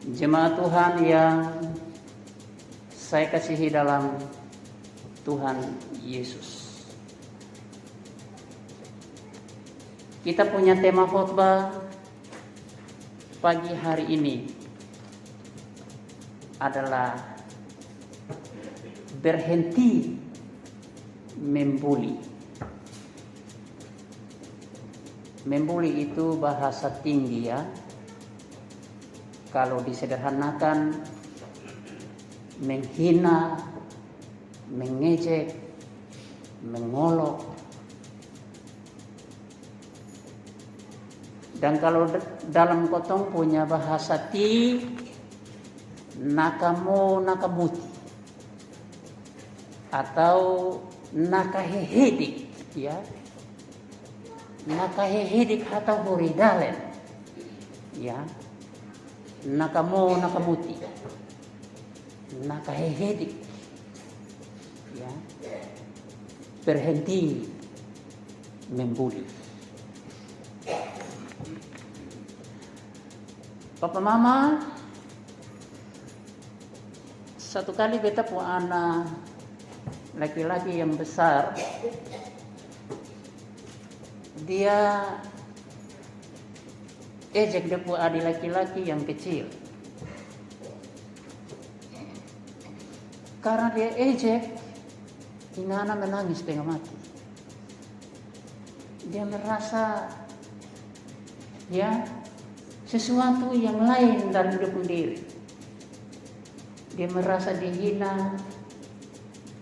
Jemaat Tuhan yang saya kasihi dalam Tuhan Yesus. Kita punya tema khotbah pagi hari ini adalah berhenti membuli. Membuli itu bahasa tinggi ya. Kalau disederhanakan, menghina, mengejek, mengolok. Dan kalau dalam kotong punya bahasa ti, nakamo nakamuti atau nakahehedik ya, nakahehedik atau horidalen ya, nakamo nakamuti, nakahehedik ya, berhenti membuli. Papa mama, satu kali beta pu anak laki-laki yang besar, dia ejek dia pu adik laki-laki yang kecil. Karena dia ejek, ini anak menangis setengah mati. Dia merasa ya sesuatu yang lain dalam hidup sendiri. Dia merasa dihina,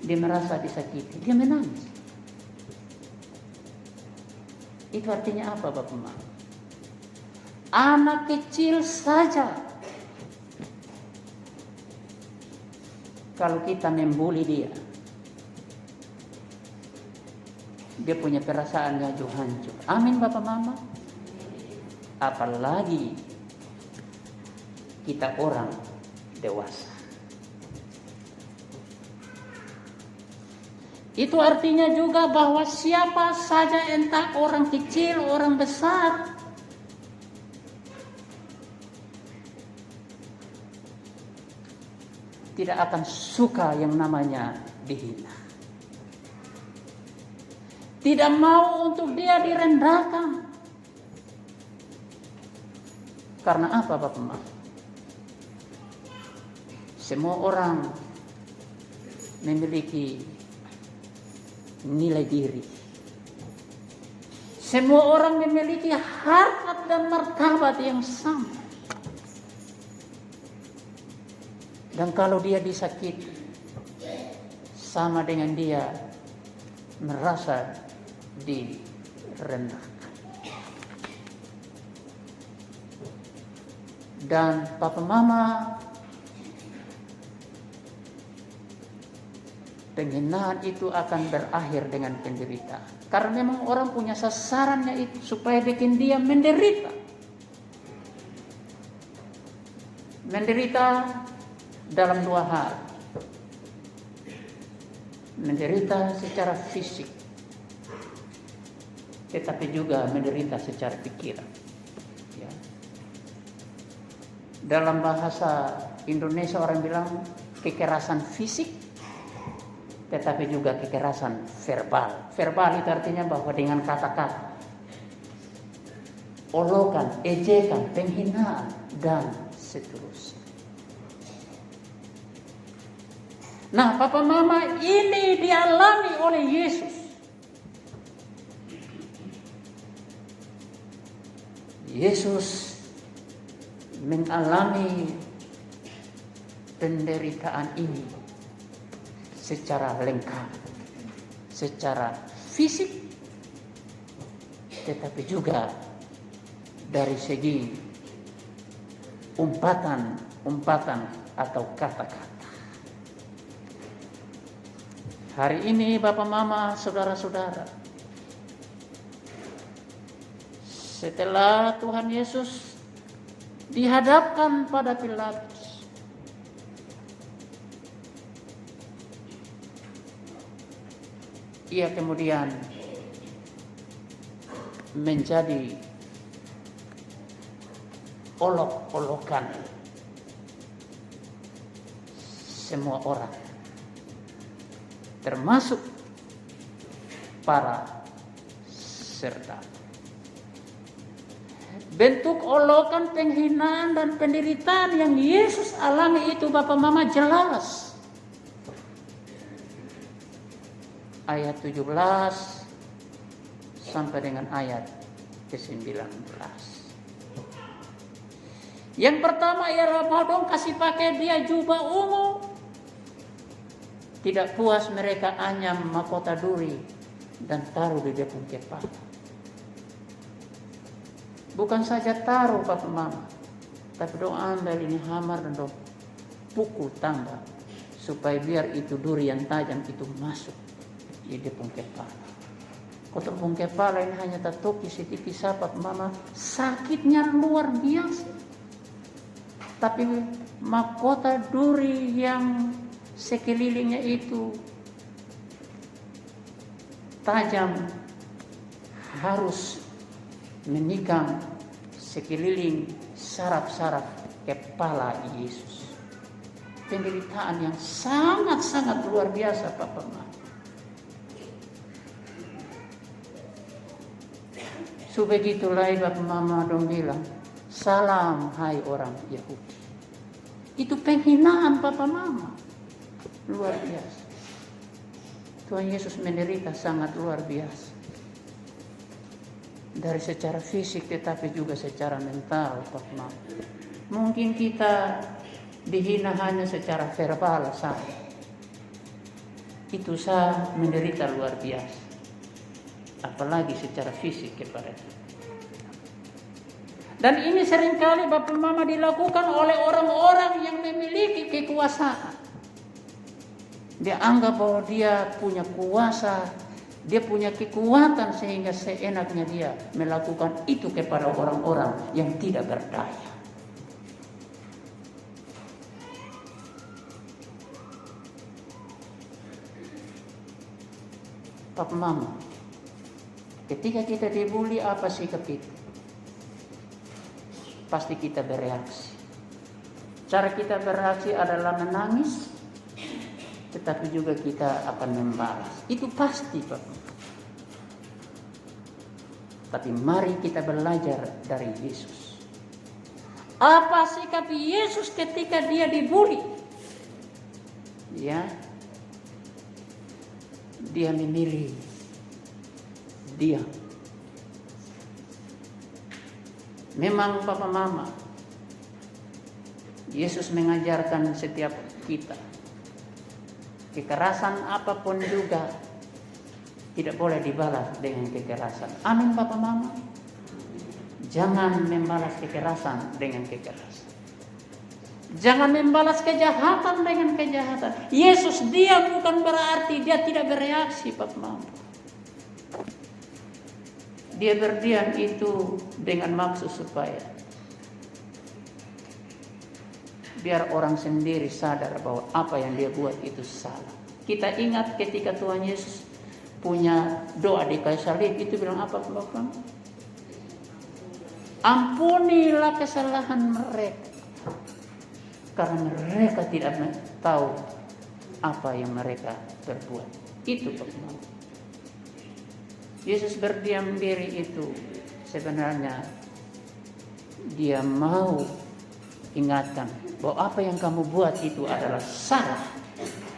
dia merasa disakiti, dia menangis. Itu artinya apa Bapak Mama? Anak kecil saja, kalau kita membuli dia punya perasaannya hancur. Amin Bapak Mama. Apalagi kita orang dewasa. Itu artinya juga bahwa siapa saja, entah orang kecil, orang besar, tidak akan suka yang namanya dihina. Tidak mau untuk dia direndahkan. Karena apa Bapak Mama? Semua orang memiliki nilai diri. Semua orang memiliki harkat dan martabat yang sama. Dan kalau dia disakiti, sama dengan dia merasa direndahkan. Dan Papa Mama, penghinaan itu akan berakhir dengan penderitaan. Karena memang orang punya sasarannya itu supaya bikin dia menderita. Menderita dalam dua hal. Menderita secara fisik, tetapi juga menderita secara pikiran. Ya. Dalam bahasa Indonesia orang bilang kekerasan fisik, tetapi juga kekerasan verbal. Verbal itu artinya bahwa dengan kata-kata, olokan, ejekan, penghinaan, dan seterusnya. Nah, Papa Mama, ini dialami oleh Yesus. Yesus mengalami penderitaan ini secara lengkap, secara fisik, tetapi juga dari segi umpatan atau kata-kata. Hari ini Bapak Mama, saudara-saudara, setelah Tuhan Yesus dihadapkan pada Pilatus, ia kemudian menjadi olok-olokan semua orang, termasuk para serta. Bentuk olokan, penghinaan dan penderitaan yang Yesus alami itu Bapak Mama jelas. Ayat 17 sampai dengan ayat ke-19. Yang pertama ialah Madong kasih pakai dia jubah ungu. Tidak puas mereka anyam mahkota duri dan taruh di depan kepala. Bukan saja taruh Bapak Mama, tapi dong ambil ini hamar dan dong pukul tambah supaya biar itu duri yang tajam itu masuk di depan kepala. Kalau kepala ini hanya tertukis tipis Bapak Mama, sakitnya luar biasa. Tapi mahkota duri yang sekelilingnya itu tajam harus menikam sekeliling saraf-saraf kepala Yesus. Penderitaan yang sangat-sangat luar biasa Bapak Mama. Sebegitulah Bapak Mama dong bilang, salam hai orang Yahudi. Itu penghinaan Bapak Mama. Luar biasa. Tuhan Yesus menderita sangat luar biasa. Dari secara fisik tetapi juga secara mental Bapak Mama. Mungkin kita dihina hanya secara verbal saja. Itu saja menderita luar biasa. Apalagi secara fisik kepada kita. Dan ini seringkali Bapak Mama dilakukan oleh orang-orang yang memiliki kekuasaan. Dia anggap bahwa dia punya kuasa, dia punya kekuatan sehingga seenaknya dia melakukan itu kepada orang-orang yang tidak berdaya. Bapak Mama, ketika kita dibully apa sikap kita? Pasti kita bereaksi. Cara kita bereaksi adalah menangis, tetapi juga kita akan membalas. Itu pasti Bapak. Tapi mari kita belajar dari Yesus. Apa sikap Yesus ketika dia dibully? Ya, dia memilih diam. Memang Bapak Mama, Yesus mengajarkan setiap kita, kekerasan apapun juga tidak boleh dibalas dengan kekerasan. Amin Bapak Mama. Jangan membalas kekerasan dengan kekerasan. Jangan membalas kejahatan dengan kejahatan. Yesus diam bukan berarti dia tidak bereaksi Bapak Mama. Dia berdiam itu dengan maksud supaya biar orang sendiri sadar bahwa apa yang dia buat itu salah. Kita ingat ketika Tuhan Yesus punya doa di kayu salib itu bilang apa Bapak? Ampunilah kesalahan mereka karena mereka tidak tahu apa yang mereka berbuat. Itu Bapak. Yesus berdiam diri itu sebenarnya dia mau ingatkan bahwa apa yang kamu buat itu adalah salah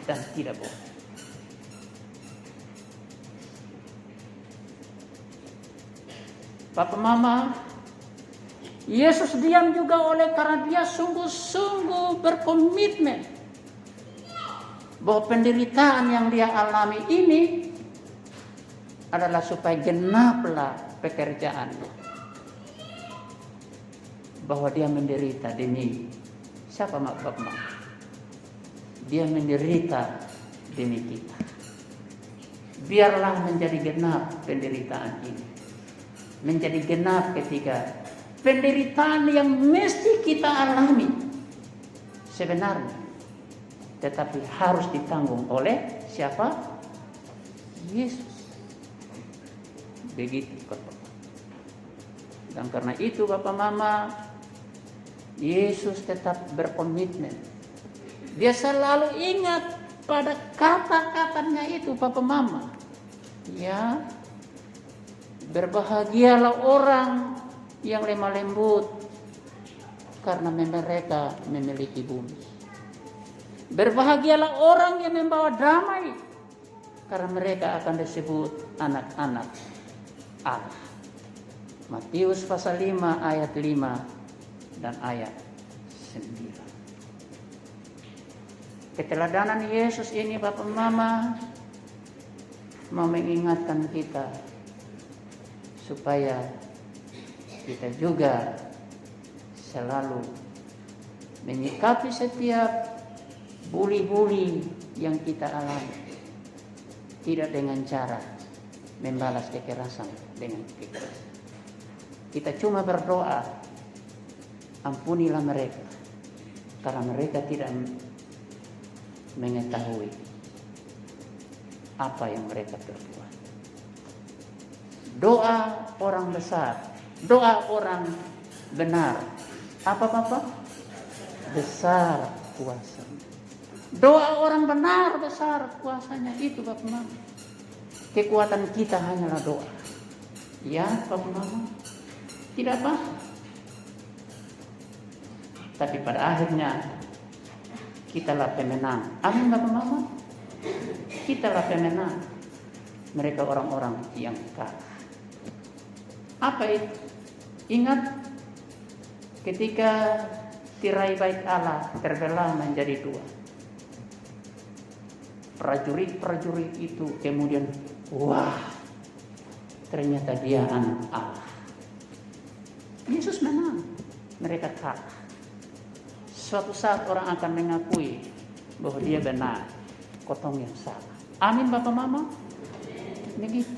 dan tidak boleh. Papa Mama, Yesus diam juga oleh karena dia sungguh-sungguh berkomitmen bahwa penderitaan yang dia alami ini adalah supaya genaplah pekerjaannya. Bahwa dia menderita demi siapa Bapak? Dia menderita demi kita. Biarlah menjadi genap penderitaan ini. Menjadi genap ketika penderitaan yang mesti kita alami sebenarnya, tetapi harus ditanggung oleh siapa? Yesus. Begitu Bapak. Dan karena itu Bapak Mama, Yesus tetap berkomitmen Dia selalu ingat pada kata-katanya itu, Papa Mama. Ya, berbahagialah orang yang lemah lembut, karena mereka memiliki bumi. Berbahagialah orang yang membawa damai, karena mereka akan disebut anak-anak Allah. Matius pasal 5 ayat 5 dan ayat 9. Keteladanan Yesus ini, Bapak Mama, mau mengingatkan kita supaya kita juga selalu menyikapi setiap bully-bully yang kita alami tidak dengan cara membalas kekerasan dengan kekerasan. Kita cuma berdoa, ampunilah mereka, karena mereka tidak mengetahui apa yang mereka perbuat. Doa orang besar, doa orang benar, apa Bapak? Besar kuasanya. Doa orang benar besar kuasanya, itu Bapak Mama. Kekuatan kita hanyalah doa. Ya Bapak Mama, tidak apa. Tapi pada akhirnya kitalah pemenang. Amin Bapak Mama. Kitalah pemenang. Mereka orang-orang yang kalah. Apa itu? Ingat ketika tirai bait Allah terbelah menjadi dua. Prajurit-prajurit itu kemudian, wah, ternyata dia anak Allah. Yesus menang, mereka kalah. Suatu saat orang akan mengakui bahwa dia benar, kotong yang salah. Amin Bapak Mama. Begitu.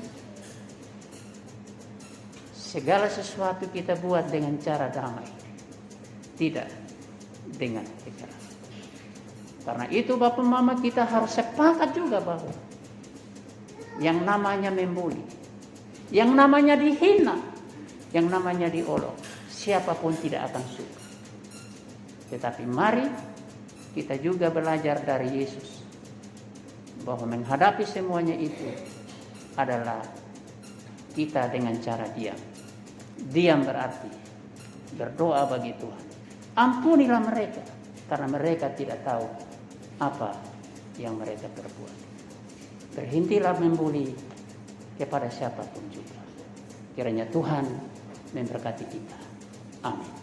Segala sesuatu kita buat dengan cara damai, tidak dengan kekerasan. Karena itu Bapak Mama, kita harus sepakat juga bahwa yang namanya membuli, yang namanya dihina, yang namanya diolok, siapapun tidak akan suka. Tetapi mari kita juga belajar dari Yesus bahwa menghadapi semuanya itu adalah kita dengan cara diam. Diam berarti berdoa bagi Tuhan. Ampunilah mereka, karena mereka tidak tahu apa yang mereka perbuat. Berhentilah membuli kepada siapapun juga. Kiranya Tuhan memberkati kita. Amin.